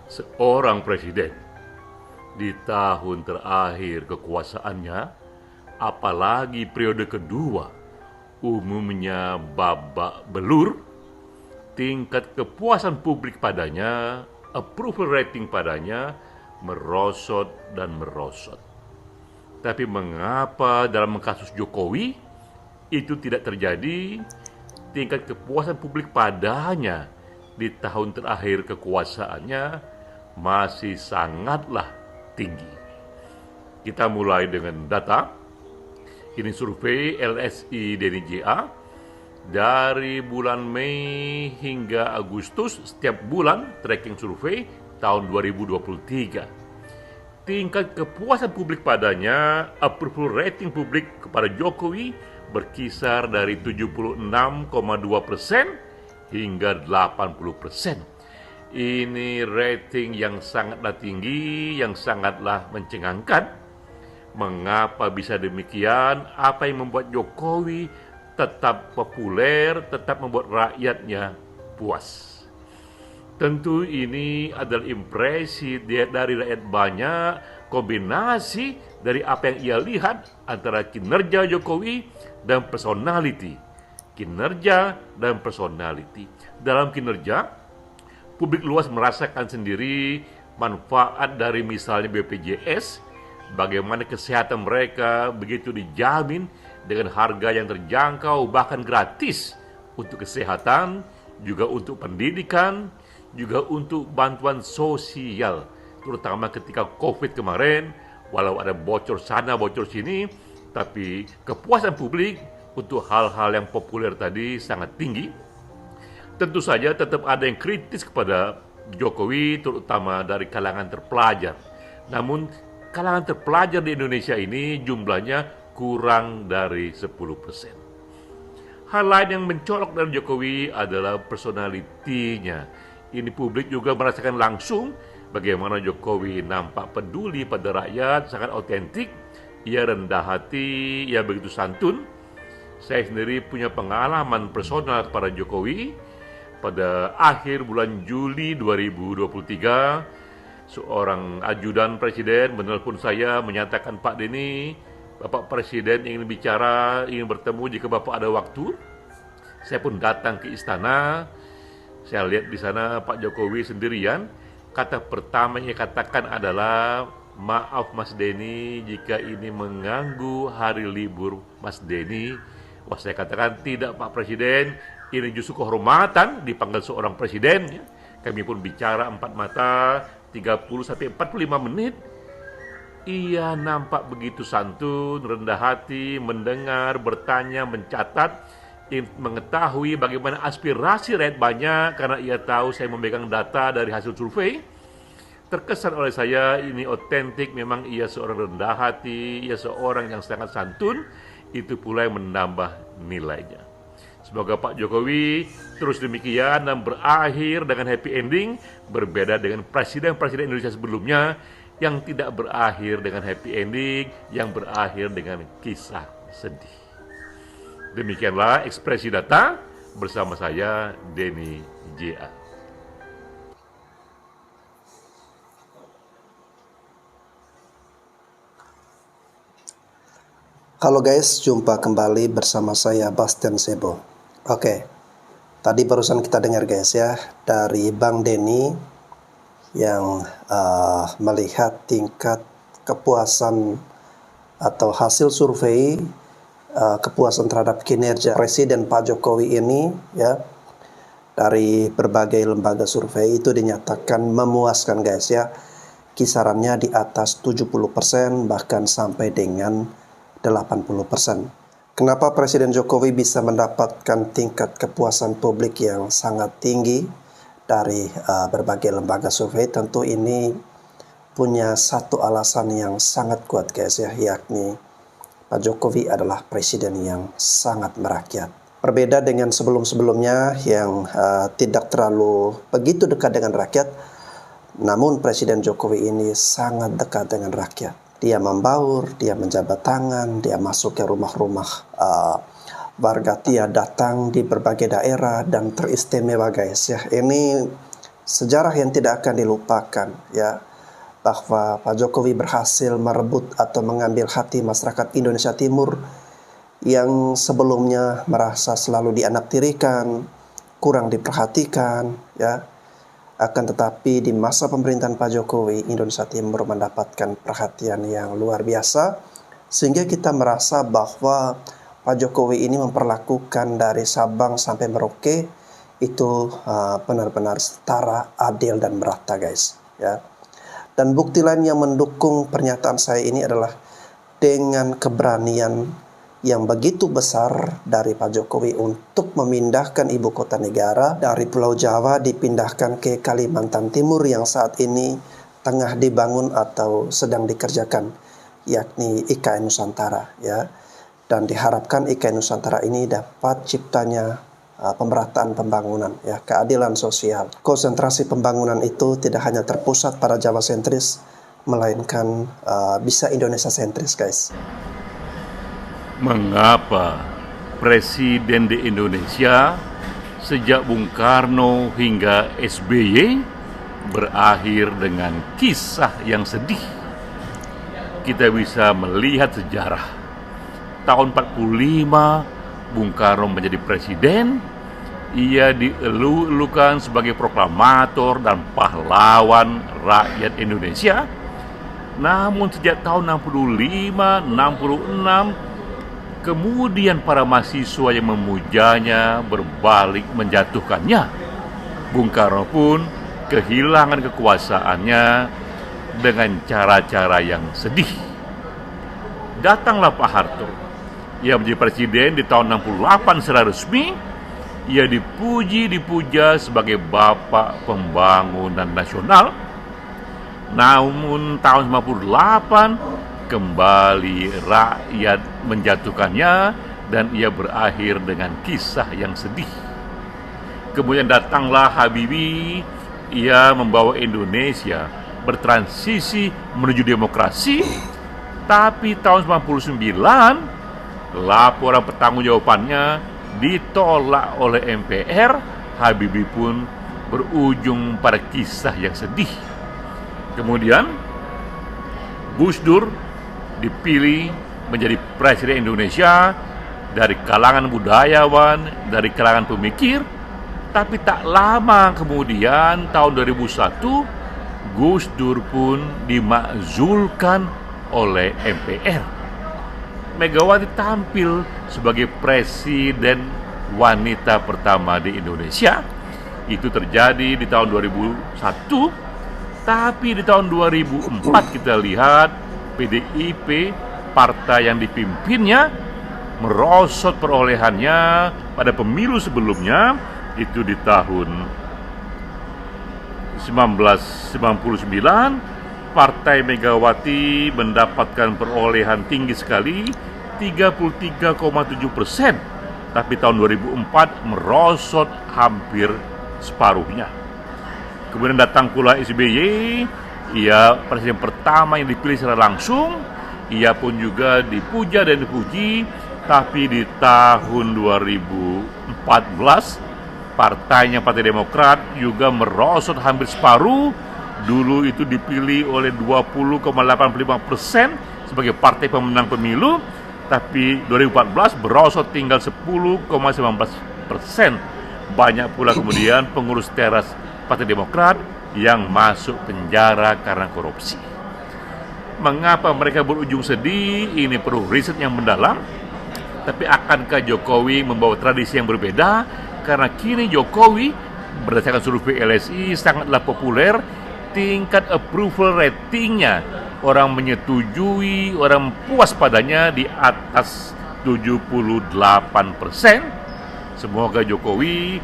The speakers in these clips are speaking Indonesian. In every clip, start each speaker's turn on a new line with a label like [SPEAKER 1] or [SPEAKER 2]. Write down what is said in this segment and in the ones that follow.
[SPEAKER 1] Seorang presiden di tahun terakhir kekuasaannya, apalagi periode kedua, umumnya babak belur, tingkat kepuasan publik padanya, approval rating padanya merosot dan merosot. Tapi mengapa dalam kasus Jokowi itu tidak terjadi? Tingkat kepuasan publik padanya di tahun terakhir kekuasaannya masih sangatlah tinggi. Kita mulai dengan data. Ini survei LSI Denny JA dari bulan Mei hingga Agustus, setiap bulan tracking survei tahun 2023. Tingkat kepuasan publik padanya, approval rating publik kepada Jokowi berkisar dari 76,2% hingga 80%. Ini rating yang sangatlah tinggi, yang sangatlah mencengangkan. Mengapa bisa demikian? Apa yang membuat Jokowi tetap populer, tetap membuat rakyatnya puas? Tentu ini adalah impresi dari rakyat banyak, kombinasi dari apa yang ia lihat antara kinerja Jokowi dan personality. Kinerja dan personality. Dalam kinerja, publik luas merasakan sendiri manfaat dari misalnya BPJS, bagaimana kesehatan mereka begitu dijamin dengan harga yang terjangkau bahkan gratis untuk kesehatan, juga untuk pendidikan, juga untuk bantuan sosial, terutama ketika COVID kemarin. Walau ada bocor sana bocor sini, tapi kepuasan publik untuk hal-hal yang populer tadi sangat tinggi. Tentu saja tetap ada yang kritis kepada Jokowi, terutama dari kalangan terpelajar. Namun kalangan terpelajar di Indonesia ini jumlahnya kurang dari 10%. Hal lain yang mencolok dari Jokowi adalah personalitinya. Ini publik juga merasakan langsung bagaimana Jokowi nampak peduli pada rakyat, sangat otentik, ia rendah hati, ia begitu santun. Saya sendiri punya pengalaman personal kepada Jokowi. Pada akhir bulan Juli 2023, seorang ajudan presiden menelpon saya menyatakan, "Pak Denny, Bapak Presiden ingin bicara, ingin bertemu jika Bapak ada waktu." Saya pun datang ke istana. Saya lihat di sana Pak Jokowi sendirian. Kata pertama yang katakan adalah, "Maaf Mas Denny, jika ini mengganggu hari libur Mas Denny." Wah, saya katakan, "Tidak Pak Presiden, ini justru kehormatan dipanggil seorang presiden." Kami pun bicara empat mata, 30 sampai 45 menit. Ia nampak begitu santun, rendah hati, mendengar, bertanya, mencatat, ingin mengetahui bagaimana aspirasi rakyat banyak, karena ia tahu saya memegang data dari hasil survei. Terkesan oleh saya ini otentik, memang ia seorang rendah hati, ia seorang yang sangat santun, itu pula yang menambah nilainya. Semoga Pak Jokowi terus demikian dan berakhir dengan happy ending, berbeda dengan presiden-presiden Indonesia sebelumnya yang tidak berakhir dengan happy ending, yang berakhir dengan kisah sedih. Demikianlah ekspresi data bersama saya, Denny JA.
[SPEAKER 2] Halo guys, jumpa kembali bersama saya Bastian Sebo. Oke, tadi barusan kita dengar guys ya dari Bang Denny yang melihat tingkat kepuasan atau hasil survei kepuasan terhadap kinerja Presiden Pak Jokowi ini ya dari berbagai lembaga survei itu dinyatakan memuaskan guys ya. Kisarannya di atas 70% bahkan sampai dengan 80%. Kenapa Presiden Jokowi bisa mendapatkan tingkat kepuasan publik yang sangat tinggi dari berbagai lembaga survei? Tentu ini punya satu alasan yang sangat kuat guys ya, yakni Pak Jokowi adalah presiden yang sangat merakyat. Berbeda dengan sebelum-sebelumnya yang tidak terlalu begitu dekat dengan rakyat, namun Presiden Jokowi ini sangat dekat dengan rakyat. Dia membaur, dia menjabat tangan, dia masuk ke rumah-rumah warga, dia datang di berbagai daerah dan teristimewa guys ya. Ini sejarah yang tidak akan dilupakan, ya, bahwa Pak Jokowi berhasil merebut atau mengambil hati masyarakat Indonesia Timur yang sebelumnya merasa selalu dianaktirikan, kurang diperhatikan, ya. Akan tetapi di masa pemerintahan Pak Jokowi, Indonesia Timur mendapatkan perhatian yang luar biasa, sehingga kita merasa bahwa Pak Jokowi ini memperlakukan dari Sabang sampai Merauke itu benar-benar setara, adil, dan merata, guys, ya. Dan bukti lain yang mendukung pernyataan saya ini adalah dengan keberanian yang begitu besar dari Pak Jokowi untuk memindahkan ibu kota negara dari Pulau Jawa dipindahkan ke Kalimantan Timur yang saat ini tengah dibangun atau sedang dikerjakan, yakni IKN Nusantara, ya. Dan diharapkan IKN Nusantara ini dapat ciptanya pemerataan pembangunan, ya, keadilan sosial. Konsentrasi pembangunan itu tidak hanya terpusat pada Jawa sentris, melainkan bisa Indonesia sentris, guys.
[SPEAKER 1] Mengapa presiden di Indonesia sejak Bung Karno hingga SBY berakhir dengan kisah yang sedih? Kita bisa melihat sejarah. Tahun 45 Bung Karno menjadi presiden. Ia dielu-elukan sebagai proklamator dan pahlawan rakyat Indonesia. Namun sejak tahun 65, 66, kemudian para mahasiswa yang memujanya berbalik menjatuhkannya. Bung Karno pun kehilangan kekuasaannya dengan cara-cara yang sedih. Datanglah Pak Harto. Ia menjadi presiden di tahun 68 secara resmi. Ia dipuja sebagai Bapak Pembangunan Nasional. Namun tahun 98 kembali rakyat menjatuhkannya dan ia berakhir dengan kisah yang sedih. Kemudian datanglah Habibie. Ia membawa Indonesia bertransisi menuju demokrasi. Tapi tahun 99 laporan pertanggungjawabannya ditolak oleh MPR. Habibie pun berujung pada kisah yang sedih. Kemudian Gus Dur dipilih menjadi presiden Indonesia dari kalangan budayawan, dari kalangan pemikir. Tapi tak lama kemudian tahun 2001 Gus Dur pun dimakzulkan oleh MPR. Megawati tampil sebagai presiden wanita pertama di Indonesia. Itu terjadi di tahun 2001. Tapi di tahun 2004 kita lihat PDIP, partai yang dipimpinnya, merosot perolehannya pada pemilu sebelumnya. Itu di tahun 1999, Partai Megawati mendapatkan perolehan tinggi sekali, 33,7%. Tapi tahun 2004 merosot hampir separuhnya. Kemudian datang pula SBY, ia presiden pertama yang dipilih secara langsung. Ia pun juga dipuja dan dipuji. Tapi di tahun 2014 partainya Partai Demokrat juga merosot hampir separuh. Dulu itu dipilih oleh 20,85% sebagai partai pemenang pemilu, tapi 2014 merosot tinggal 10,19%. Banyak pula kemudian pengurus teras Partai Demokrat yang masuk penjara karena korupsi. Mengapa mereka berujung sedih? Ini perlu riset yang mendalam. Tapi akankah Jokowi membawa tradisi yang berbeda? Karena kini Jokowi berdasarkan survei LSI sangatlah populer. Tingkat approval ratingnya, orang menyetujui, orang puas padanya di atas 78%. Semoga Jokowi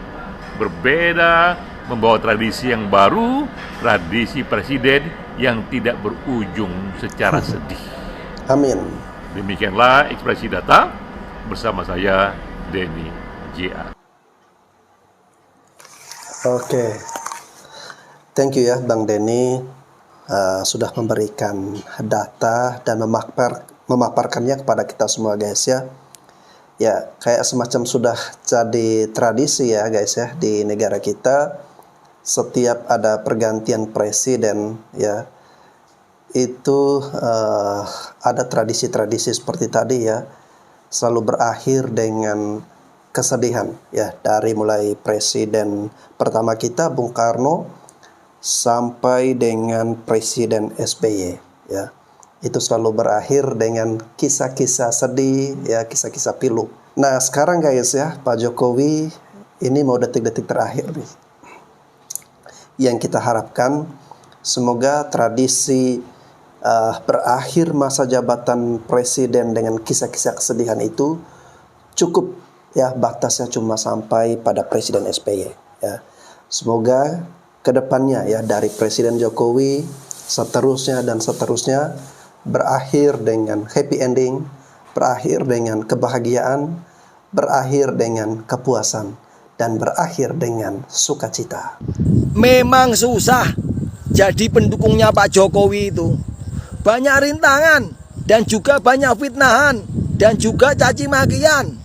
[SPEAKER 1] berbeda, membawa tradisi yang baru, tradisi presiden yang tidak berujung secara sedih.
[SPEAKER 2] Amin.
[SPEAKER 1] Demikianlah ekspresi data bersama saya, Denny J.A.
[SPEAKER 2] Oke. Thank you ya Bang Denny, sudah memberikan data dan memaparkannya kepada kita semua, guys, ya. Ya, kayak semacam sudah jadi tradisi ya, guys, ya, di negara kita. setiap ada pergantian presiden ya, itu ada tradisi-tradisi seperti tadi ya, selalu berakhir dengan kesedihan ya, dari mulai presiden pertama kita Bung Karno sampai dengan presiden SBY ya. Itu selalu berakhir dengan kisah-kisah sedih ya, kisah-kisah pilu. Nah, sekarang guys ya, Pak Jokowi ini mau detik-detik terakhir nih. Yang kita harapkan semoga tradisi berakhir masa jabatan presiden dengan kisah-kisah kesedihan itu cukup ya, batasnya cuma sampai pada presiden SBY ya. Semoga kedepannya ya, dari presiden Jokowi seterusnya dan seterusnya berakhir dengan happy ending, berakhir dengan kebahagiaan, berakhir dengan kepuasan, dan berakhir dengan sukacita.
[SPEAKER 3] Memang susah jadi pendukungnya Pak Jokowi itu. Banyak rintangan dan juga banyak fitnahan dan juga caci makian.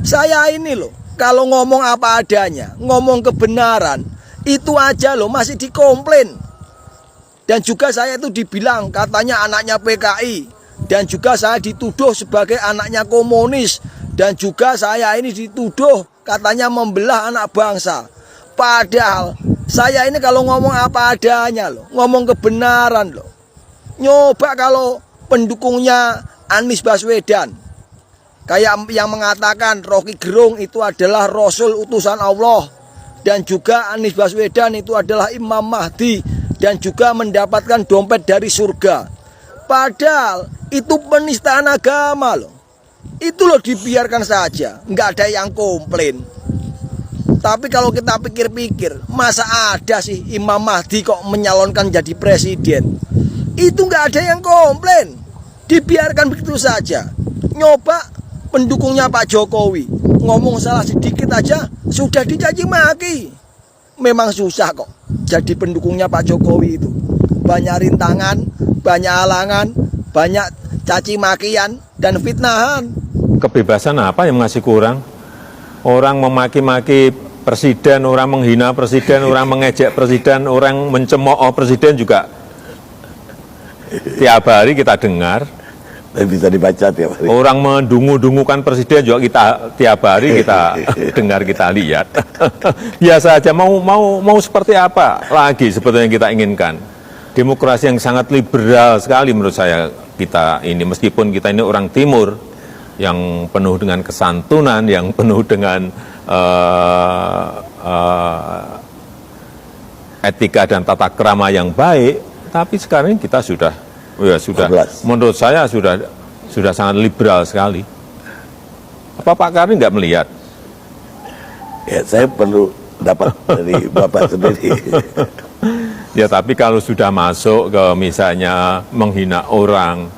[SPEAKER 3] Saya ini loh, kalau ngomong apa adanya, ngomong kebenaran, itu aja loh masih dikomplain. Dan juga saya itu dibilang katanya anaknya PKI. Dan juga saya dituduh sebagai anaknya komunis. Dan juga saya ini dituduh katanya membelah anak bangsa. Padahal saya ini kalau ngomong apa adanya loh, ngomong kebenaran loh. Nyoba kalau pendukungnya Anies Baswedan, kayak yang mengatakan Rocky Gerung itu adalah Rasul utusan Allah. Dan juga Anies Baswedan itu adalah Imam Mahdi. Dan juga mendapatkan dompet dari surga. Padahal itu penistaan agama loh. Itu loh dibiarkan saja, nggak ada yang komplain. Tapi kalau kita pikir-pikir, masa ada sih Imam Mahdi kok menyalonkan jadi presiden? Itu nggak ada yang komplain, dibiarkan begitu saja. Nyoba pendukungnya Pak Jokowi ngomong salah sedikit aja sudah dicaci maki. Memang susah kok jadi pendukungnya Pak Jokowi itu. Banyak rintangan, banyak halangan, banyak caci makian dan fitnahan.
[SPEAKER 4] Kebebasan apa yang masih kurang? Orang memaki-maki presiden, orang menghina presiden, orang mengejek presiden, orang mencemooh presiden juga tiap hari kita dengar.
[SPEAKER 5] Bisa dibaca tiap hari.
[SPEAKER 4] Orang mendungu-dungukan presiden juga kita tiap hari kita dengar, kita lihat. Biasa aja, mau seperti apa lagi sebetulnya yang kita inginkan. Demokrasi yang sangat liberal sekali menurut saya kita ini, meskipun kita ini orang timur yang penuh dengan kesantunan, yang penuh dengan etika dan tata krama yang baik, tapi sekarang ini kita sudah menurut saya sudah sangat liberal sekali. Apa Pak Karni nggak melihat?
[SPEAKER 5] Ya, saya perlu dapat dari Bapak sendiri.
[SPEAKER 4] Ya, tapi kalau sudah masuk ke misalnya menghina orang,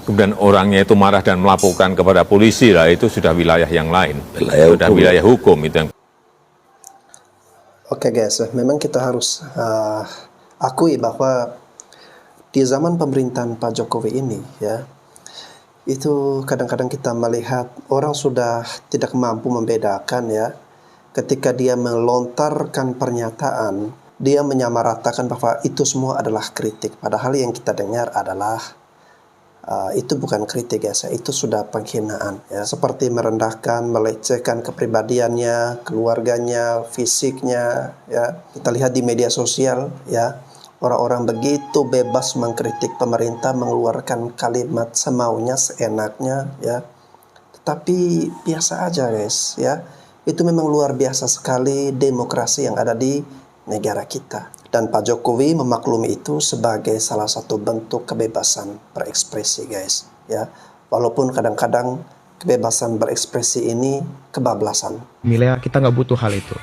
[SPEAKER 4] kemudian orangnya itu marah dan melaporkan kepada polisi, lah itu sudah wilayah yang lain. Wilayah hukum itu yang.
[SPEAKER 2] Oke guys, memang kita harus akui bahwa di zaman pemerintahan Pak Jokowi ini ya, itu kadang-kadang kita melihat orang sudah tidak mampu membedakan ya, ketika dia melontarkan pernyataan, dia menyamaratakan bahwa itu semua adalah kritik, padahal yang kita dengar adalah itu bukan kritik ya, itu sudah penghinaan ya, seperti merendahkan, melecehkan kepribadiannya, keluarganya, fisiknya ya. Kita lihat di media sosial ya, orang-orang begitu bebas mengkritik pemerintah, mengeluarkan kalimat semaunya, seenaknya ya. Tetapi biasa aja guys ya. Itu memang luar biasa sekali demokrasi yang ada di negara kita. Dan Pak Jokowi memaklumi itu sebagai salah satu bentuk kebebasan berekspresi guys ya. Walaupun kadang-kadang kebebasan berekspresi ini kebablasan.
[SPEAKER 6] Mila, kita nggak butuh hal itu.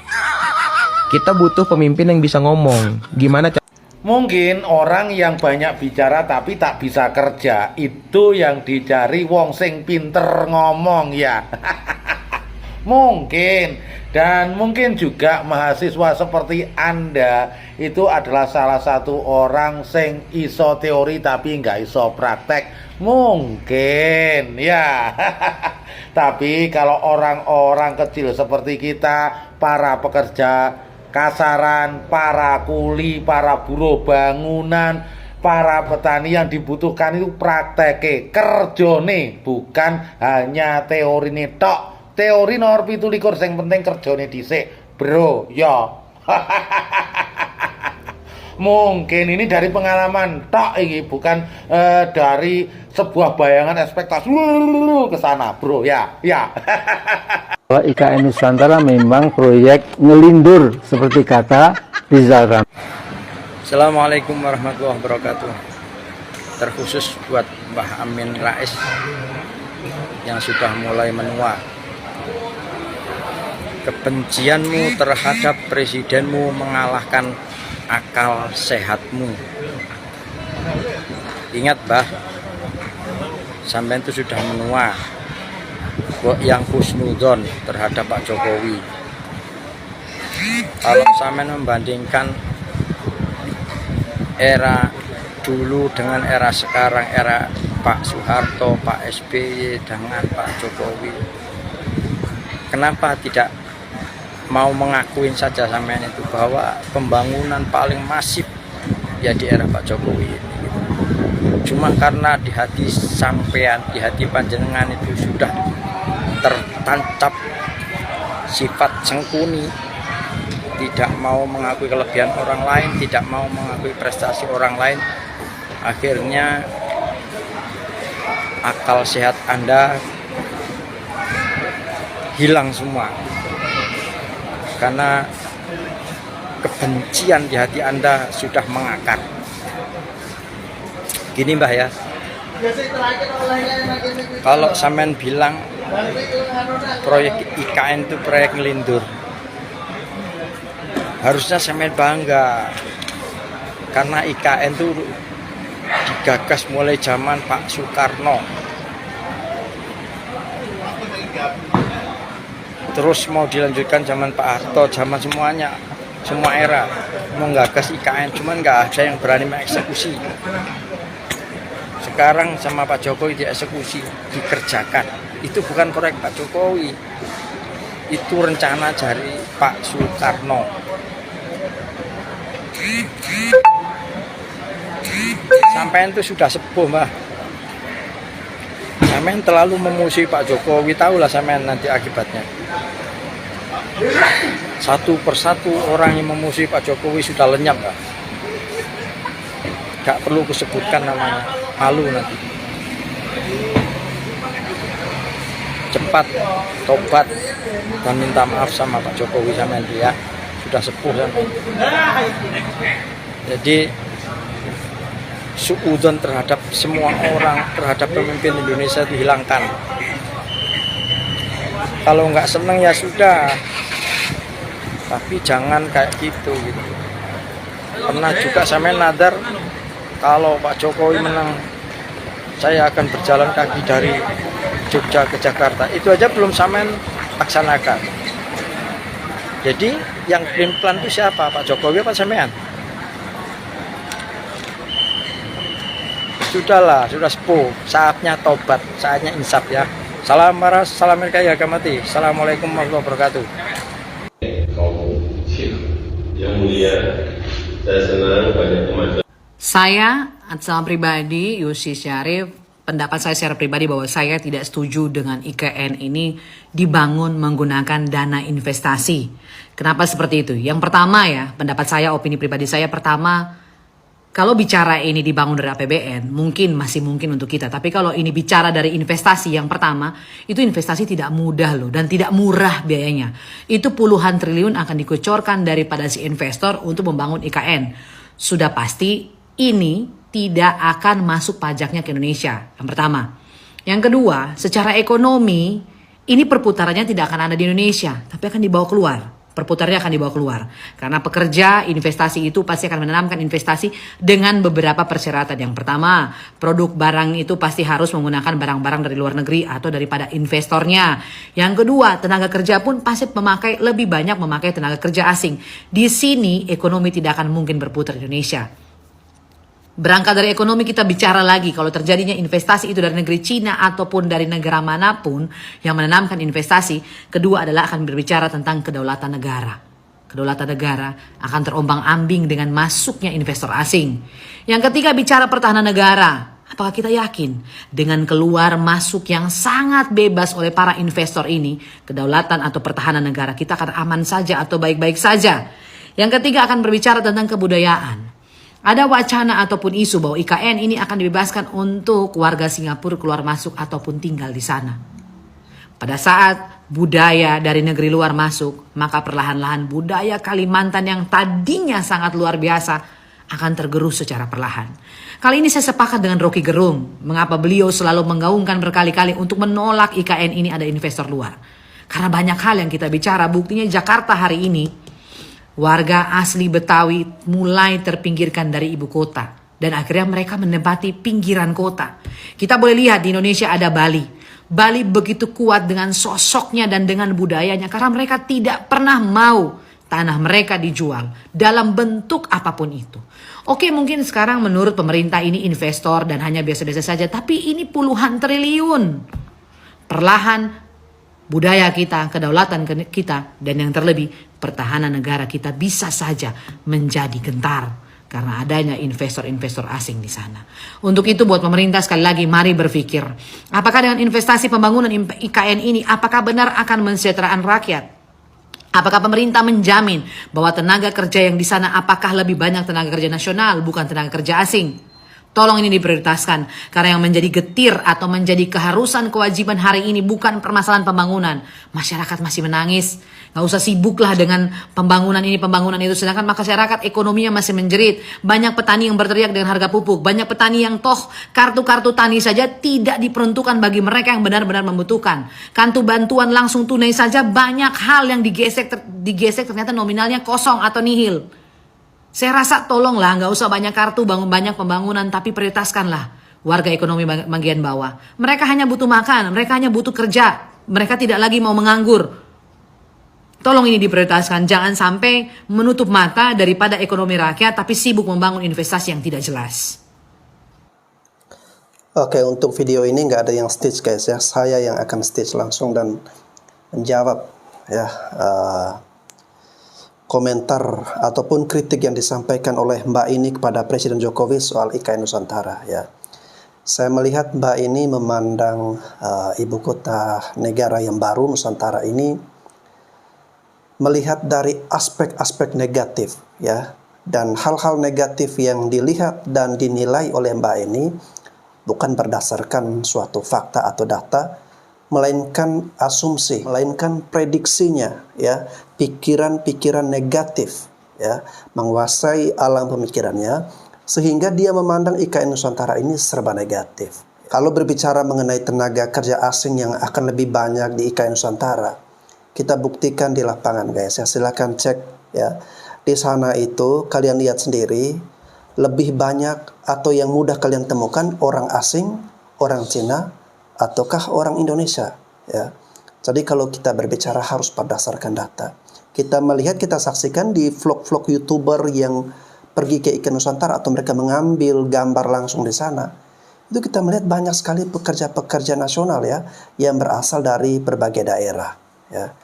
[SPEAKER 6] Kita butuh pemimpin yang bisa ngomong. Gimana
[SPEAKER 7] Mungkin orang yang banyak bicara tapi tak bisa kerja, itu yang dicari wong sing pinter ngomong ya. Mungkin. Dan mungkin juga mahasiswa seperti Anda itu adalah salah satu orang sing iso teori tapi nggak iso praktek. Mungkin ya. Tapi kalau orang-orang kecil seperti kita, para pekerja kasaran, para kuli, para buruh bangunan, para petani. Yang dibutuhkan itu praktek kerjone, bukan hanya teori tok. Teori nomor 17 yang penting kerjone dhisik, bro, ya. Mungkin ini dari pengalaman tok ini, bukan dari sebuah bayangan ekspektasi ke sana, bro, ya.
[SPEAKER 8] IKN Nusantara memang proyek ngelindur seperti kata Rizal Ramli.
[SPEAKER 9] Assalamualaikum warahmatullahi wabarakatuh. Terkhusus buat Mbah Amin Rais yang sudah mulai menua. Kebencianmu terhadap presidenmu mengalahkan akal sehatmu. Ingat, Mbah, sampean itu sudah menua. Yang husnudon terhadap Pak Jokowi. Kalau sampean membandingkan era dulu dengan era sekarang, era Pak Soeharto, Pak SBY dengan Pak Jokowi, kenapa tidak mau mengakuin saja sampean itu bahwa pembangunan paling masif ya di era Pak Jokowi ini. Cuma karena di hati sampean, di hati panjenengan itu sudah tertancap sifat sengkuni, tidak mau mengakui kelebihan orang lain, tidak mau mengakui prestasi orang lain. Akhirnya akal sehat Anda hilang semua karena kebencian di hati Anda sudah mengakar. Gini, Mbah, ya, kalau sampean bilang proyek IKN itu proyek ngelindur, harusnya sampean bangga karena IKN itu digagas mulai zaman Pak Soekarno, terus mau dilanjutkan zaman Pak Harto, zaman semuanya, semua era mau gagas IKN, cuman nggak ada yang berani mengeksekusi. Sekarang sama Pak Jokowi dieksekusi, dikerjakan. Itu bukan proyek Pak Jokowi, itu rencana dari Pak Soekarno. Sampean itu sudah sepuh, Mbah. Sampean terlalu memusuhi Pak Jokowi, tahulah sampean nanti akibatnya. Satu persatu orang yang memusuhi Pak Jokowi sudah lenyap, Mbah. Gak perlu kusebutkan namanya, malu nanti. Cepat tobat dan minta maaf sama Pak Jokowi sampean dia, sudah sepuh sampean. Jadi suudzon terhadap semua orang, terhadap pemimpin Indonesia itu hilangkan. Kalau nggak seneng ya sudah, tapi jangan kayak gitu. Pernah juga sampean nadar, kalau Pak Jokowi menang, saya akan berjalan kaki dari Jogja ke Jakarta. Itu aja belum sampean laksanakan. Jadi yang plan itu siapa? Pak Jokowi apa sampean? Sudahlah, sudah sepuh. Saatnya tobat, saatnya insaf ya. Salam maras, salam ya mati. Assalamualaikum warahmatullahi wabarakatuh.
[SPEAKER 10] Yang mulia, saya senang banyak teman-teman.
[SPEAKER 11] Saya, atas nama pribadi, Yosi Syarif, pendapat saya secara pribadi bahwa saya tidak setuju dengan IKN ini dibangun menggunakan dana investasi. Kenapa seperti itu? Yang pertama ya, pendapat saya, opini pribadi saya pertama, kalau bicara ini dibangun dari APBN, mungkin masih mungkin untuk kita. Tapi kalau ini bicara dari investasi, yang pertama, itu investasi tidak mudah loh dan tidak murah biayanya. Itu puluhan triliun akan dikecorkan daripada si investor untuk membangun IKN. Sudah pasti ini tidak akan masuk pajaknya ke Indonesia. Yang pertama. Yang kedua, secara ekonomi, ini perputarannya tidak akan ada di Indonesia, tapi akan dibawa keluar. Perputarannya akan dibawa keluar. Karena pekerja investasi itu pasti akan menanamkan investasi dengan beberapa persyaratan. Yang pertama, produk barang itu pasti harus menggunakan barang-barang dari luar negeri atau daripada investornya. Yang kedua, tenaga kerja pun pasti lebih banyak memakai tenaga kerja asing. Di sini ekonomi tidak akan mungkin berputar di Indonesia. Berangkat dari ekonomi kita bicara lagi, kalau terjadinya investasi itu dari negeri Cina ataupun dari negara manapun yang menanamkan investasi, kedua adalah akan berbicara tentang kedaulatan negara. kedaulatan negara akan terombang-ambing dengan masuknya investor asing. Yang ketiga, bicara pertahanan negara. Apakah kita yakin dengan keluar masuk yang sangat bebas oleh para investor ini, kedaulatan atau pertahanan negara kita akan aman saja atau baik-baik saja? Yang ketiga, akan berbicara tentang kebudayaan. Ada wacana ataupun isu bahwa IKN ini akan dibebaskan untuk warga Singapura keluar masuk ataupun tinggal di sana. Pada saat budaya dari negeri luar masuk, maka perlahan-lahan budaya Kalimantan yang tadinya sangat luar biasa akan tergerus secara perlahan. Kali ini saya sepakat dengan Rocky Gerung, mengapa beliau selalu menggaungkan berkali-kali untuk menolak IKN ini ada investor luar. Karena banyak hal yang kita bicara, buktinya Jakarta hari ini, warga asli Betawi mulai terpinggirkan dari ibu kota. Dan akhirnya mereka menempati pinggiran kota. Kita boleh lihat di Indonesia ada Bali. Bali begitu kuat dengan sosoknya dan dengan budayanya karena mereka tidak pernah mau tanah mereka dijual dalam bentuk apapun itu. Oke, mungkin sekarang menurut pemerintah ini investor dan hanya biasa-biasa saja, tapi ini puluhan triliun. Perlahan budaya kita, kedaulatan kita, dan yang terlebih pertahanan negara kita bisa saja menjadi gentar karena adanya investor-investor asing di sana. Untuk itu buat pemerintah sekali lagi mari berpikir, apakah dengan investasi pembangunan IKN ini apakah benar akan mensejahterakan rakyat? Apakah pemerintah menjamin bahwa tenaga kerja yang di sana apakah lebih banyak tenaga kerja nasional bukan tenaga kerja asing? Tolong ini diprioritaskan karena yang menjadi getir atau menjadi keharusan kewajiban hari ini bukan permasalahan pembangunan. Masyarakat masih menangis. Gak usah sibuklah dengan pembangunan ini, pembangunan itu. Sedangkan masyarakat ekonominya masih menjerit. Banyak petani yang berteriak dengan harga pupuk. Banyak petani yang toh kartu-kartu tani saja tidak diperuntukkan bagi mereka yang benar-benar membutuhkan. Kartu bantuan langsung tunai saja banyak hal yang digesek ternyata nominalnya kosong atau nihil. Saya rasa tolonglah gak usah banyak kartu, bangun banyak pembangunan, tapi prioritaskanlah warga ekonomi bagian bawah. Mereka hanya butuh makan, mereka hanya butuh kerja. Mereka tidak lagi mau menganggur. Tolong ini diprioritaskan, jangan sampai menutup mata daripada ekonomi rakyat tapi sibuk membangun investasi yang tidak jelas.
[SPEAKER 2] Oke, untuk video ini nggak ada yang stitch guys ya, saya yang akan stitch langsung dan menjawab ya komentar ataupun kritik yang disampaikan oleh Mbak ini kepada Presiden Jokowi soal IKN Nusantara ya. Saya melihat Mbak ini memandang ibu kota negara yang baru Nusantara ini melihat dari aspek-aspek negatif ya, dan hal-hal negatif yang dilihat dan dinilai oleh Mbak ini bukan berdasarkan suatu fakta atau data, melainkan asumsi, melainkan prediksinya ya, pikiran-pikiran negatif ya menguasai alam pemikirannya sehingga dia memandang IKN Nusantara ini serba negatif. Kalau berbicara mengenai tenaga kerja asing yang akan lebih banyak di IKN Nusantara, kita buktikan di lapangan guys ya, silakan cek ya. Di sana itu kalian lihat sendiri lebih banyak atau yang mudah kalian temukan orang asing, orang Cina ataukah orang Indonesia ya. Jadi kalau kita berbicara harus berdasarkan data. Kita melihat, kita saksikan di vlog-vlog YouTuber yang pergi ke IKN Nusantara atau mereka mengambil gambar langsung di sana. Itu kita melihat banyak sekali pekerja-pekerja nasional ya yang berasal dari berbagai daerah. Ya.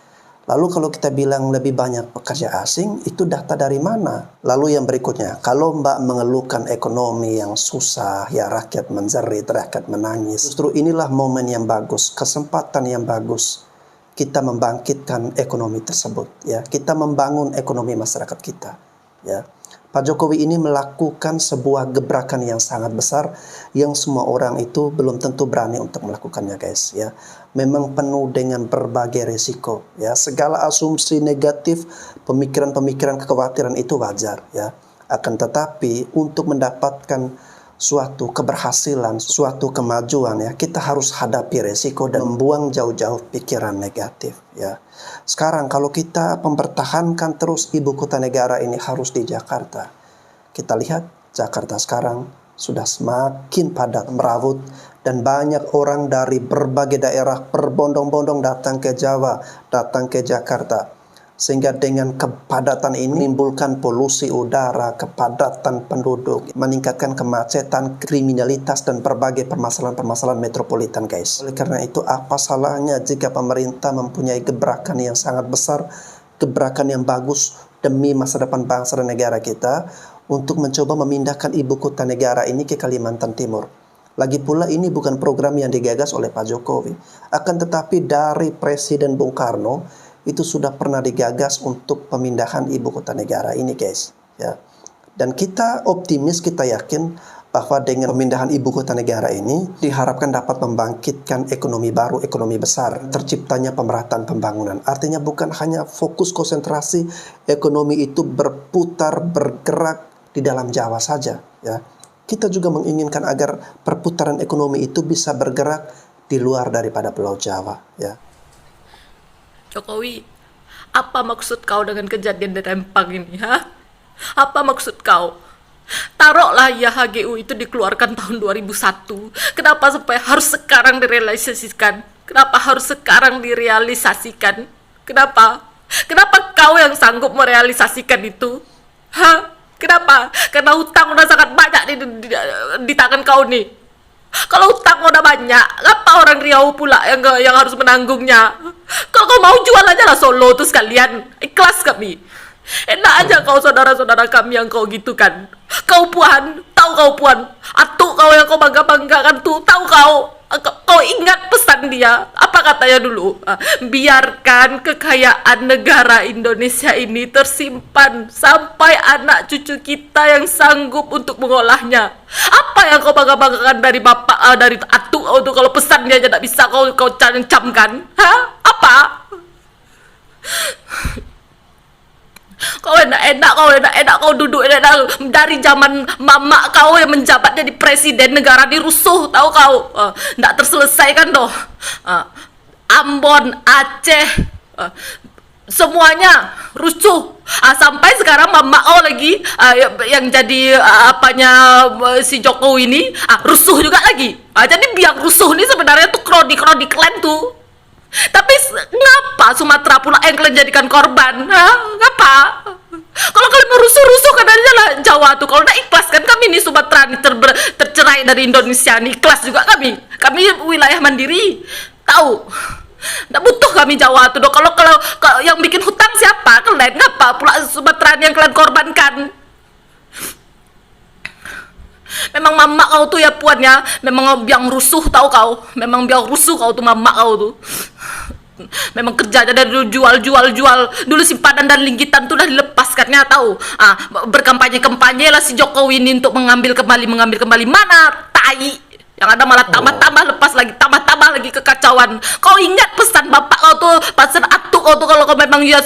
[SPEAKER 2] Lalu kalau kita bilang lebih banyak pekerja asing, itu data dari mana? Lalu yang berikutnya, kalau Mbak mengeluhkan ekonomi yang susah, ya rakyat menjerit, rakyat menangis. Justru inilah momen yang bagus, kesempatan yang bagus kita membangkitkan ekonomi tersebut. Ya, kita membangun ekonomi masyarakat kita. Ya. Pak Jokowi ini melakukan sebuah gebrakan yang sangat besar yang semua orang itu belum tentu berani untuk melakukannya guys ya. Memang penuh dengan berbagai risiko ya. Segala asumsi negatif, pemikiran-pemikiran kekhawatiran itu wajar ya. Akan tetapi untuk mendapatkan suatu keberhasilan, suatu kemajuan ya, kita harus hadapi risiko dan membuang jauh-jauh pikiran negatif ya. Sekarang kalau kita mempertahankan terus ibu kota negara ini harus di Jakarta. Kita lihat Jakarta sekarang sudah semakin padat merawut dan banyak orang dari berbagai daerah berbondong-bondong datang ke Jawa, datang ke Jakarta. Sehingga dengan kepadatan ini menimbulkan polusi udara, kepadatan penduduk, meningkatkan kemacetan, kriminalitas, dan berbagai permasalahan-permasalahan metropolitan guys. Oleh karena itu apa salahnya jika pemerintah mempunyai gebrakan yang sangat besar, gebrakan yang bagus, demi masa depan bangsa dan negara kita untuk mencoba memindahkan ibu kota negara ini ke Kalimantan Timur. Lagi pula ini bukan program yang digagas oleh Pak Jokowi. Akan tetapi dari Presiden Bung Karno itu sudah pernah digagas untuk pemindahan ibu kota negara ini, guys. Ya. Dan kita optimis, kita yakin bahwa dengan pemindahan ibu kota negara ini diharapkan dapat membangkitkan ekonomi baru, ekonomi besar, terciptanya pemerataan pembangunan. Artinya bukan hanya fokus konsentrasi ekonomi itu berputar, bergerak di dalam Jawa saja. Ya. Kita juga menginginkan agar perputaran ekonomi itu bisa bergerak di luar daripada Pulau Jawa. Ya.
[SPEAKER 12] Jokowi, apa maksud kau dengan kejadian di Rempang ini? Apa maksud kau? Taruhlah ya HGU itu dikeluarkan tahun 2001. Kenapa sampai harus sekarang direalisasikan? Kenapa harus sekarang direalisasikan? Kenapa? Kenapa kau yang sanggup merealisasikan itu? Kenapa? Karena hutang udah sangat banyak di tangan kau nih. Kalau hutang udah banyak, ngapa orang Riau pula yang harus menanggungnya? Kalau kau mau jual aja lah Solo tuh sekalian. Ikhlas kami. Enak aja kau saudara-saudara kami yang kau gitu kan. Kau Puan, tahu kau Puan, atuk kau yang kau bangga-banggakan tuh, tahu kau ingat pesan dia, apa katanya dulu? Biarkan kekayaan negara Indonesia ini tersimpan sampai anak cucu kita yang sanggup untuk mengolahnya. Apa yang kau bangga-banggakan dari bapak, dari atuk kau tuh, kalau pesan dia aja tak bisa kau cancamkan? Apa? Kau enak kau duduk enak dari zaman mama kau yang menjabat jadi presiden negara dirusuh, tahu kau? Nggak terselesaikan doh. Ambon, Aceh, semuanya rusuh. Sampai sekarang mama kau lagi yang jadi si Jokowi ini rusuh juga lagi. Jadi biang rusuh ini sebenarnya tuh krodi klan tuh. Tapi ngapa Sumatera pula yang kalian jadikan korban? Ngapa? Kalau kalian mau rusuh kan aja lah Jawa tuh. Kalau nggak ikhlas kan kami nih Sumatera nih tercerai dari Indonesia nih, ikhlas juga kami. Kami wilayah mandiri. Tahu? Nggak butuh kami Jawa tuh. Kalau yang bikin hutang siapa? Kalian ngapa pula Sumatera yang kalian korbankan? Memang mama kau tuh ya Puan ya, memang biang rusuh, tahu kau? Memang biang rusuh kau tuh mama kau tuh. Memang kerjanya dari jual. Dulu simpanan dan linggitan tuh udah dilepaskannya, tahu? Berkampanye lah si Jokowi ini untuk mengambil kembali. Mana? Tai. Yang ada malah tambah lepas lagi, tambah lagi kekacauan. Kau ingat pesan bapak kau tuh, pesan atuk kau tuh, kalau kau memang ya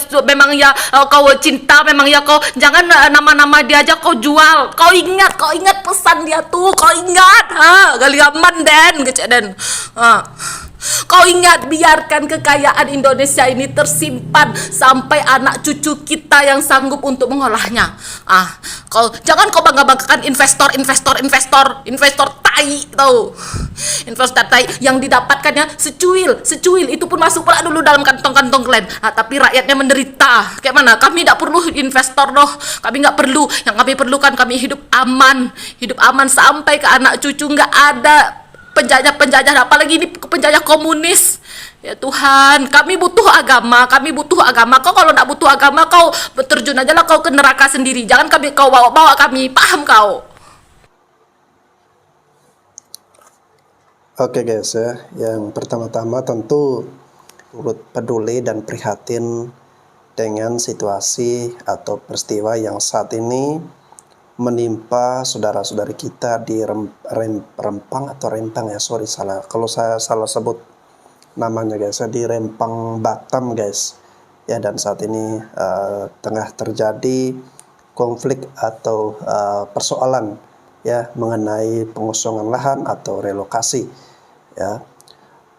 [SPEAKER 12] kau cinta, memang ya kau jangan nama-nama dia aja kau jual. Kau ingat pesan dia tuh, kau ingat? Galiaman den, kecek den. Kau ingat, biarkan kekayaan Indonesia ini tersimpan sampai anak cucu kita yang sanggup untuk mengolahnya. Jangan kau bangga-banggakan investor tai, tahu? Investor tai yang didapatkannya secuil itu pun masuk pula dulu dalam kantong-kantong kalian. Tapi rakyatnya menderita. Kayak mana? Kami tidak perlu investor doh. Kami nggak perlu. Yang kami perlukan, kami hidup aman sampai ke anak cucu. Nggak ada penjajah, apalagi ini penjajah komunis. Ya Tuhan, kami butuh agama. Kau kalau nggak butuh agama, kau terjun aja lah kau ke neraka sendiri. Jangan kau bawa kami, paham kau?
[SPEAKER 2] Oke guys ya, yang pertama-tama tentu turut peduli dan prihatin dengan situasi atau peristiwa yang saat ini menimpa saudara-saudari kita di Rempang ya, sorry salah kalau saya salah sebut namanya guys ya, di Rempang Batam guys ya. Dan saat ini tengah terjadi konflik atau persoalan ya mengenai pengosongan lahan atau relokasi ya.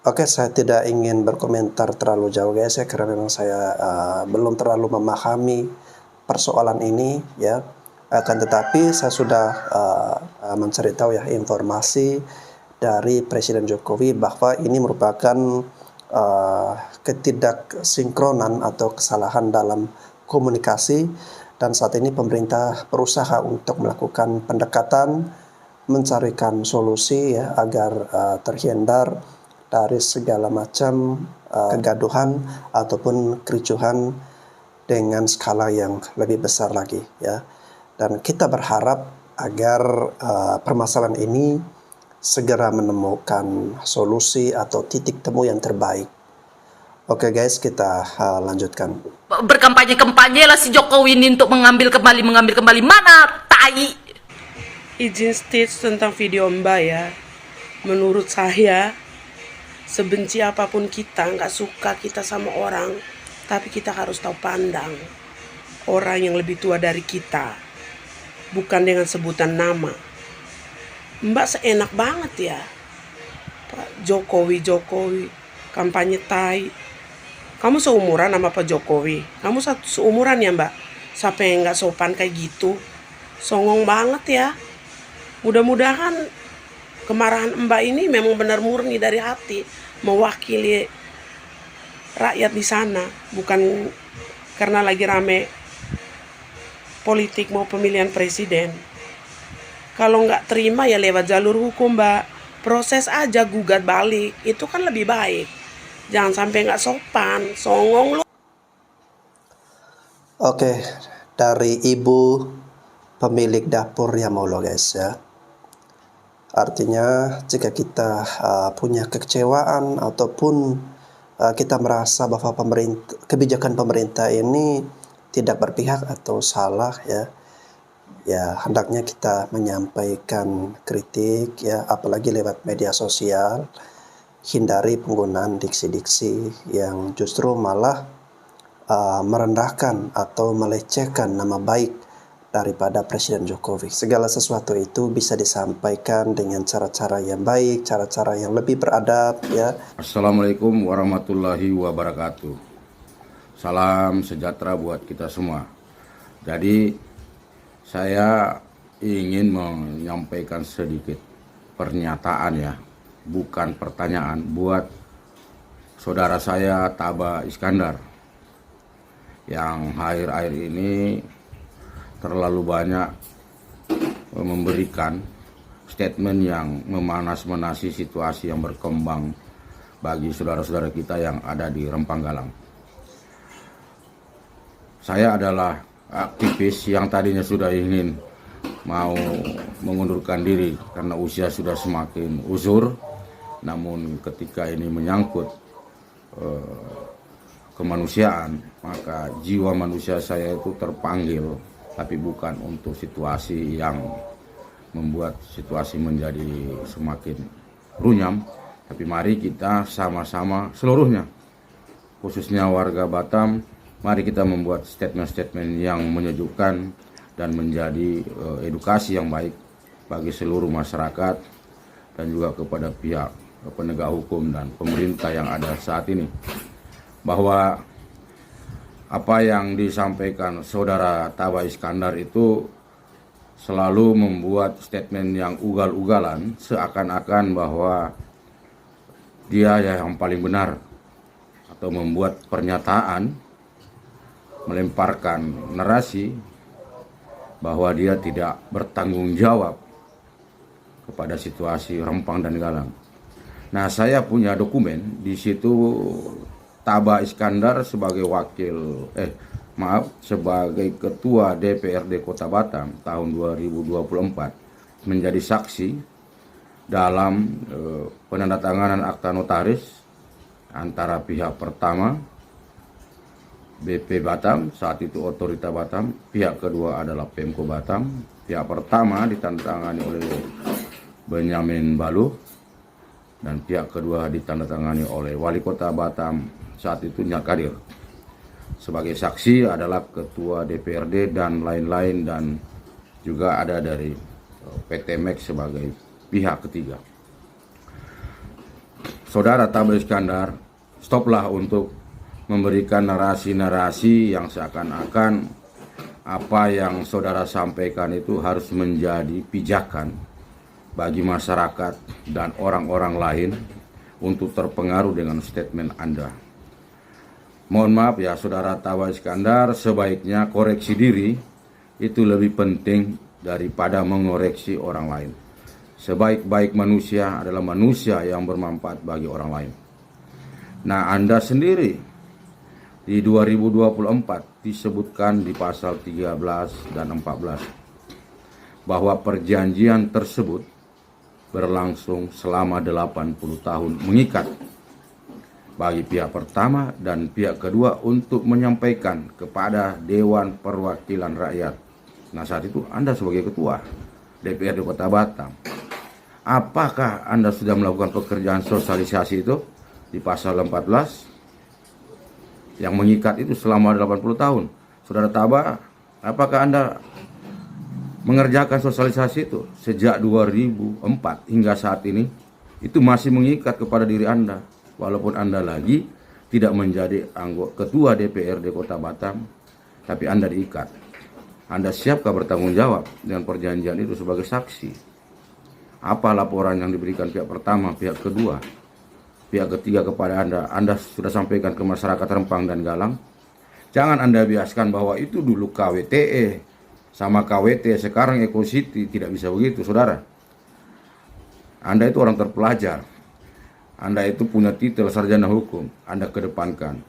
[SPEAKER 2] Oke, saya tidak ingin berkomentar terlalu jauh guys ya, karena memang saya belum terlalu memahami persoalan ini ya. Akan tetapi saya sudah mencari tahu ya informasi dari Presiden Jokowi bahwa ini merupakan ketidaksinkronan atau kesalahan dalam komunikasi, dan saat ini pemerintah berusaha untuk melakukan pendekatan, mencarikan solusi ya agar terhindar dari segala macam kegaduhan ataupun kericuhan dengan skala yang lebih besar lagi ya. Dan kita berharap agar permasalahan ini segera menemukan solusi atau titik temu yang terbaik. Oke guys, kita lanjutkan.
[SPEAKER 12] Berkampanye lah si Jokowi ini untuk mengambil kembali mana tai.
[SPEAKER 13] Izin stage tentang video Mbak ya. Menurut saya, sebenci apapun kita, nggak suka kita sama orang, tapi kita harus tahu pandang orang yang lebih tua dari kita, bukan dengan sebutan nama. Mbak seenak banget ya, Pak Jokowi, kampanye tai. Kamu seumuran sama Pak Jokowi, kamu seumuran ya Mbak. Siapa yang nggak sopan kayak gitu, songong banget ya. Mudah-mudahan kemarahan Mbak ini memang benar murni dari hati, mewakili rakyat di sana, bukan karena lagi rame politik mau pemilihan presiden. Kalau nggak terima ya lewat jalur hukum Mbak, proses aja, gugat balik, itu kan lebih baik. Jangan sampai nggak sopan, songong lu.
[SPEAKER 2] Oke, dari ibu pemilik dapur Yamolo guys ya. Artinya jika kita punya kekecewaan ataupun kita merasa bahwa kebijakan pemerintah ini tidak berpihak atau salah ya hendaknya kita menyampaikan kritik ya, apalagi lewat media sosial. Hindari penggunaan diksi-diksi yang justru malah merendahkan atau melecehkan nama baik daripada Presiden Jokowi. Segala sesuatu itu bisa disampaikan dengan cara-cara yang baik, cara-cara yang lebih beradab ya.
[SPEAKER 14] Assalamualaikum warahmatullahi wabarakatuh. Salam sejahtera buat kita semua. Jadi saya ingin menyampaikan sedikit pernyataan ya, bukan pertanyaan, buat saudara saya Taba Iskandar yang akhir-akhir ini terlalu banyak memberikan statement yang memanas-manasi situasi yang berkembang bagi saudara-saudara kita yang ada di Rempang Galang. Saya adalah aktivis yang tadinya sudah ingin mau mengundurkan diri karena usia sudah semakin uzur, namun ketika ini menyangkut kemanusiaan, maka jiwa manusia saya itu terpanggil, tapi bukan untuk situasi yang membuat situasi menjadi semakin runyam. Tapi mari kita sama-sama seluruhnya, khususnya warga Batam, mari kita membuat statement-statement yang menyejukkan dan menjadi edukasi yang baik bagi seluruh masyarakat dan juga kepada pihak penegak hukum dan pemerintah yang ada saat ini, bahwa apa yang disampaikan saudara Taba Iskandar itu selalu membuat statement yang ugal-ugalan, seakan-akan bahwa dia yang paling benar, atau membuat pernyataan, melemparkan narasi bahwa dia tidak bertanggung jawab kepada situasi Rempang dan Galang. Nah, saya punya dokumen di situ. Taba Iskandar sebagai sebagai Ketua DPRD Kota Batam tahun 2024 menjadi saksi dalam penandatanganan akta notaris antara pihak pertama BP Batam, saat itu Otorita Batam, pihak kedua adalah Pemko Batam. Pihak pertama ditandatangani oleh Benyamin Baluh dan pihak kedua ditandatangani oleh Wali Kota Batam saat itu Nyak Kadir. Sebagai saksi adalah Ketua DPRD dan lain-lain, dan juga ada dari PT Max sebagai pihak ketiga. Saudara Taba Iskandar, stoplah untuk memberikan narasi-narasi yang seakan-akan apa yang saudara sampaikan itu harus menjadi pijakan bagi masyarakat dan orang-orang lain untuk terpengaruh dengan statement Anda. Mohon maaf ya saudara Taba Iskandar, sebaiknya koreksi diri itu lebih penting daripada mengoreksi orang lain. Sebaik-baik manusia adalah manusia yang bermanfaat bagi orang lain. Nah, Anda sendiri di 2024 disebutkan di pasal 13 dan 14 bahwa perjanjian tersebut berlangsung selama 80 tahun mengikat bagi pihak pertama dan pihak kedua untuk menyampaikan kepada Dewan Perwakilan Rakyat. Nah, saat itu Anda sebagai ketua DPRD Kota Batam, apakah Anda sudah melakukan pekerjaan sosialisasi itu di pasal 14 yang mengikat itu selama 80 tahun? Saudara Taba, apakah Anda mengerjakan sosialisasi itu sejak 2004 hingga saat ini? Itu masih mengikat kepada diri Anda, walaupun Anda lagi tidak menjadi anggota ketua DPRD Kota Batam, tapi Anda diikat. Anda siapkah bertanggung jawab dengan perjanjian itu sebagai saksi? Apa laporan yang diberikan pihak pertama, pihak kedua, pihak ketiga kepada Anda? Anda sudah sampaikan ke masyarakat Rempang dan Galang. Jangan Anda biaskan bahwa itu dulu KWTE sama KWT, sekarang Eco City. Tidak bisa begitu, saudara. Anda itu orang terpelajar. Anda itu punya titel sarjana hukum. Anda kedepankan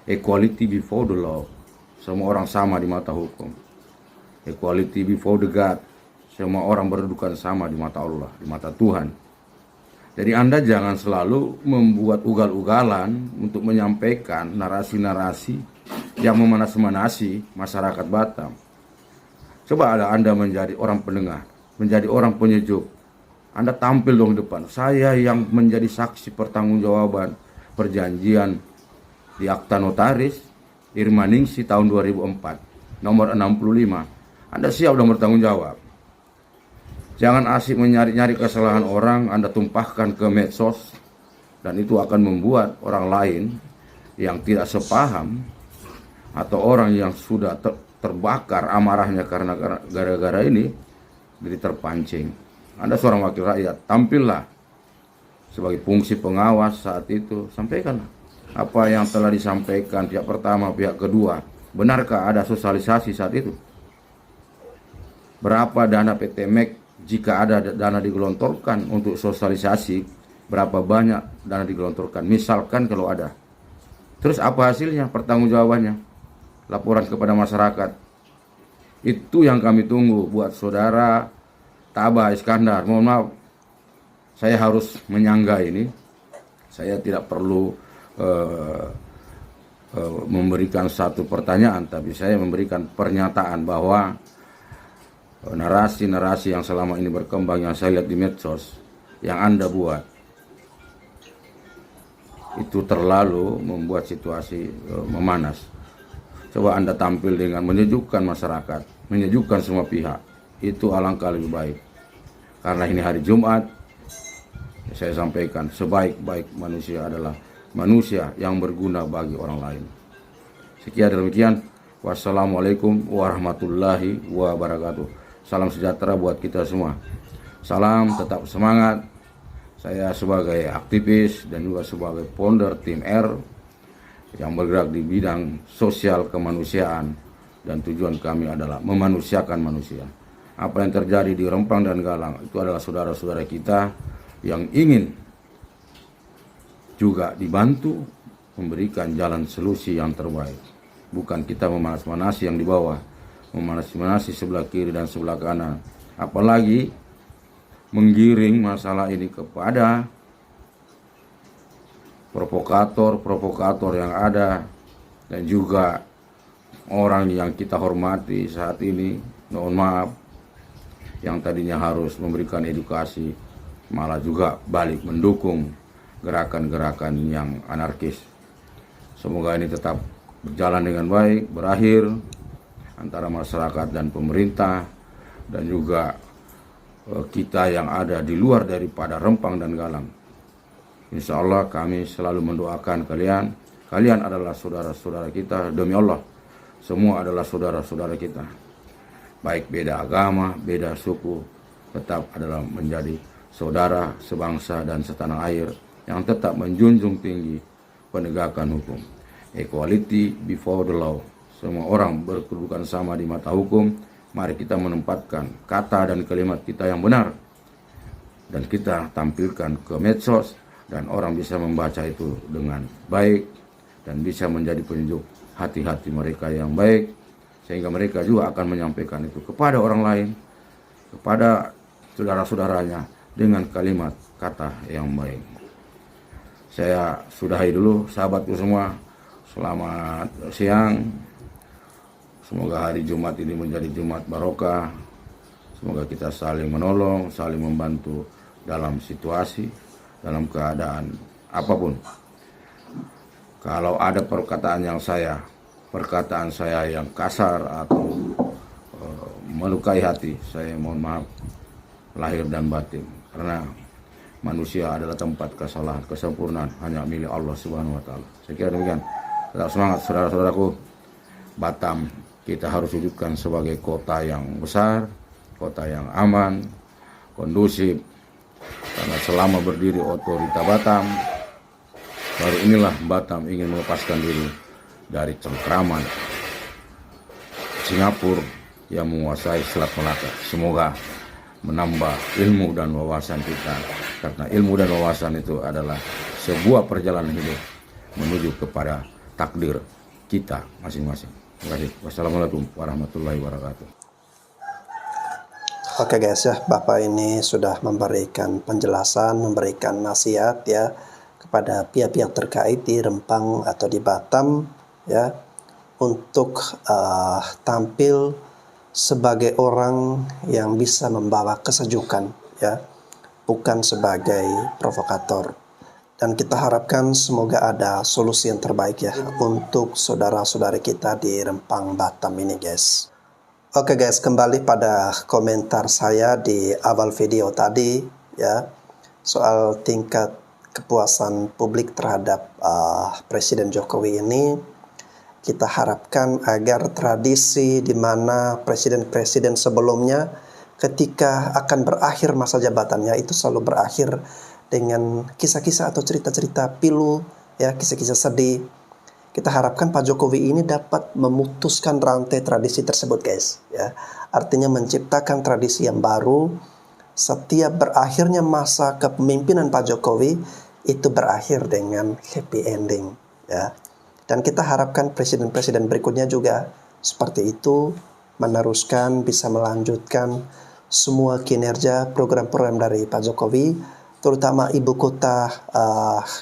[SPEAKER 14] equality before the law. Semua orang sama di mata hukum. Equality before the God. Semua orang berkedudukan sama di mata Allah, di mata Tuhan. Jadi Anda jangan selalu membuat ugal-ugalan untuk menyampaikan narasi-narasi yang memanas-manasi masyarakat Batam. Coba Anda menjadi orang pendengar, menjadi orang penyejuk. Anda tampil dong di depan. Saya yang menjadi saksi pertanggungjawaban perjanjian di Akta Notaris Irmaningsi tahun 2004, nomor 65. Anda siap dong bertanggung jawab. Jangan asik menyari-nyari kesalahan orang, Anda tumpahkan ke medsos, dan itu akan membuat orang lain yang tidak sepaham atau orang yang sudah terbakar amarahnya karena gara-gara ini jadi terpancing. Anda seorang wakil rakyat, tampillah sebagai fungsi pengawas saat itu. Sampaikan apa yang telah disampaikan pihak pertama, pihak kedua. Benarkah ada sosialisasi saat itu? Berapa dana PT MEK jika ada dana digelontorkan untuk sosialisasi? Berapa banyak dana digelontorkan? Misalkan kalau ada. Terus apa hasilnya? Pertanggungjawabannya? Laporan kepada masyarakat. Itu yang kami tunggu buat saudara Taba Iskandar. Mohon maaf, saya harus menyangga ini. Saya tidak perlu memberikan satu pertanyaan, tapi saya memberikan pernyataan bahwa narasi-narasi yang selama ini berkembang, yang saya lihat di medsos, yang Anda buat, itu terlalu membuat situasi memanas. Coba Anda tampil dengan menyejukkan masyarakat, menyejukkan semua pihak. Itu alangkah lebih baik. Karena ini hari Jumat, saya sampaikan sebaik-baik manusia adalah manusia yang berguna bagi orang lain. Sekian demikian. Wassalamualaikum warahmatullahi wabarakatuh. Salam sejahtera buat kita semua. Salam, tetap semangat. Saya sebagai aktivis dan juga sebagai founder tim R yang bergerak di bidang sosial kemanusiaan, dan tujuan kami adalah memanusiakan manusia. Apa yang terjadi di Rempang dan Galang itu adalah saudara-saudara kita yang ingin juga dibantu memberikan jalan solusi yang terbaik. Bukan kita memanas-manasi yang di bawah, memanas-manasi sebelah kiri dan sebelah kanan. Apalagi menggiring masalah ini kepada provokator yang ada, dan juga orang yang kita hormati saat ini, mohon maaf, yang tadinya harus memberikan edukasi malah juga balik mendukung gerakan-gerakan yang anarkis. Semoga ini tetap berjalan dengan baik, berakhir antara masyarakat dan pemerintah, dan juga kita yang ada di luar daripada Rempang dan Galang. Insya Allah kami selalu mendoakan kalian. Kalian adalah saudara-saudara kita, demi Allah. Semua adalah saudara-saudara kita. Baik beda agama, beda suku, tetap adalah menjadi saudara sebangsa dan setanah air yang tetap menjunjung tinggi penegakan hukum. Equality before the law. Semua orang berkedudukan sama di mata hukum. Mari kita menempatkan kata dan kalimat kita yang benar, dan kita tampilkan ke medsos, dan orang bisa membaca itu dengan baik dan bisa menjadi penunjuk hati-hati mereka yang baik, sehingga mereka juga akan menyampaikan itu kepada orang lain, kepada saudara-saudaranya dengan kalimat kata yang baik. Saya sudahi dulu sahabatku semua. Selamat siang. Semoga hari Jumat ini menjadi Jumat barokah. Semoga kita saling menolong, saling membantu dalam situasi, dalam keadaan apapun. Kalau ada perkataan saya yang kasar atau melukai hati, saya mohon maaf lahir dan batin. Karena manusia adalah tempat kesalahan, kesempurnaan hanya milik Allah Subhanahu wa taala. Saya kira demikian. Tetap semangat saudara-saudaraku. Batam kita harus wujudkan sebagai kota yang besar, kota yang aman, kondusif. Karena selama berdiri otorita Batam, baru inilah Batam ingin melepaskan diri dari cengkraman Singapura yang menguasai Selat Melaka. Semoga menambah ilmu dan wawasan kita, karena ilmu dan wawasan itu adalah sebuah perjalanan hidup menuju kepada takdir kita masing-masing. Terima kasih. Wassalamualaikum warahmatullahi wabarakatuh.
[SPEAKER 2] Oke guys ya, Bapak ini sudah memberikan penjelasan, memberikan nasihat ya kepada pihak-pihak terkait di Rempang atau di Batam ya, untuk tampil sebagai orang yang bisa membawa kesejukan ya, bukan sebagai provokator. Dan kita harapkan semoga ada solusi yang terbaik ya untuk saudara-saudari kita di Rempang Batam ini guys. Oke guys, kembali pada komentar saya di awal video tadi ya, soal tingkat kepuasan publik terhadap Presiden Jokowi ini. Kita harapkan agar tradisi di mana presiden-presiden sebelumnya ketika akan berakhir masa jabatannya itu selalu berakhir dengan kisah-kisah atau cerita-cerita pilu ya, kisah-kisah sedih. Kita harapkan Pak Jokowi ini dapat memutuskan rantai tradisi tersebut guys ya. Artinya menciptakan tradisi yang baru. Setiap berakhirnya masa kepemimpinan Pak Jokowi itu berakhir dengan happy ending ya. Dan kita harapkan presiden-presiden berikutnya juga seperti itu, meneruskan, bisa melanjutkan semua kinerja program-program dari Pak Jokowi, terutama ibu kota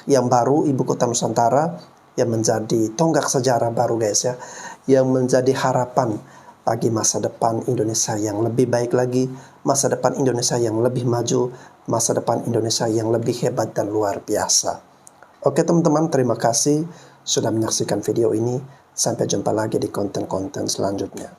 [SPEAKER 2] yang baru, ibu kota Nusantara, yang menjadi tonggak sejarah baru guys ya, yang menjadi harapan bagi masa depan Indonesia yang lebih baik lagi, masa depan Indonesia yang lebih maju, masa depan Indonesia yang lebih hebat dan luar biasa. Oke teman-teman, terima kasih sudah menyaksikan video ini. Sampai jumpa lagi di konten-konten selanjutnya.